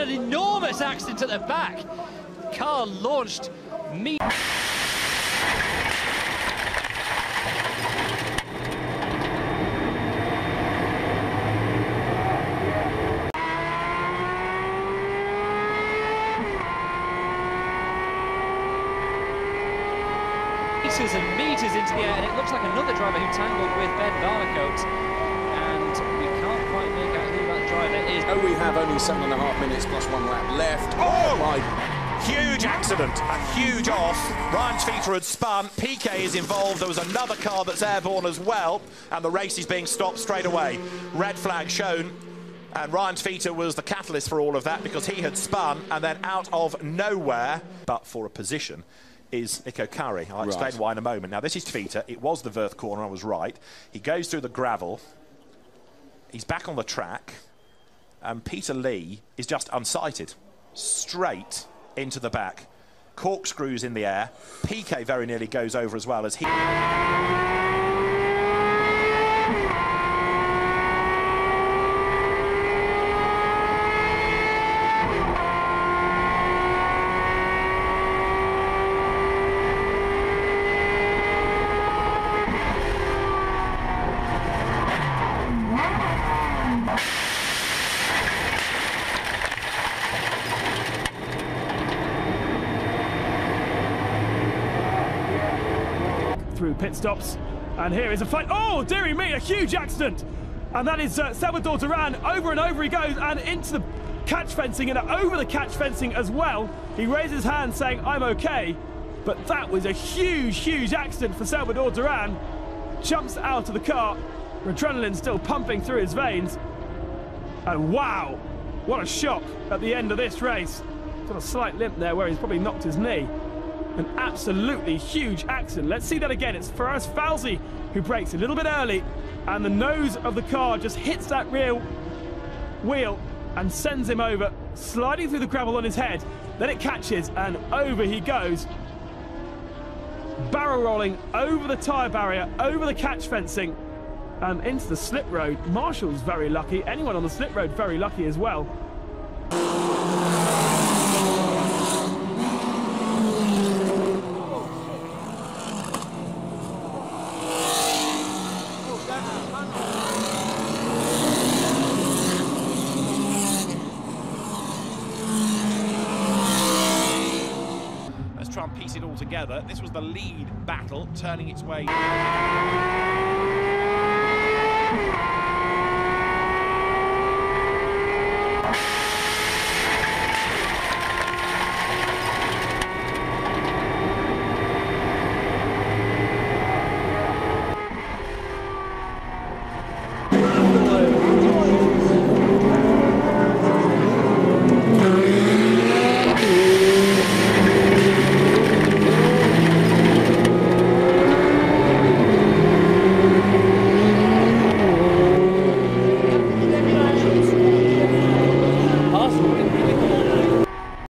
an enormous accident at the back. Car launched me. Meters and meters into the air, and it looks like another driver who tangled with Ben Barnacote, and we can't quite make out who that driver is. Oh, we have only 7.5 minutes plus 1 lap left. Oh my! Huge accident, a huge off. Ryan's Feeter had spun, PK is involved, there was another car that's airborne as well, and the race is being stopped straight away. Red flag shown, and Ryan's Feeter was the catalyst for all of that because he had spun, and then out of nowhere, but for a position, is Nico Curry. I'll explain why in a moment. Now, this is Feeter. It was the Verth corner, I was right. He goes through the gravel. He's back on the track. And Peter Lee is just unsighted. Straight into the back. Corkscrews in the air. PK very nearly goes over as well as he... through pit stops, and here is a fight. Oh, dearie me, a huge accident, and that is Salvador Duran. Over and over he goes, and into the catch fencing, and over the catch fencing as well. He raises his hand saying, "I'm okay," but that was a huge accident for Salvador Duran. Jumps out of the car, adrenaline still pumping through his veins, and wow, what a shock at the end of this race. Got a slight limp there where he's probably knocked his knee. An absolutely huge accident. Let's see that again. It's Faraz Falzi who brakes a little bit early, and the nose of the car just hits that rear wheel and sends him over, sliding through the gravel on his head. Then it catches, and over he goes, barrel rolling over the tyre barrier, over the catch fencing, and into the slip road. Marshall's very lucky. Anyone on the slip road very lucky as well. Try and piece it all together. This was the lead battle, turning its way.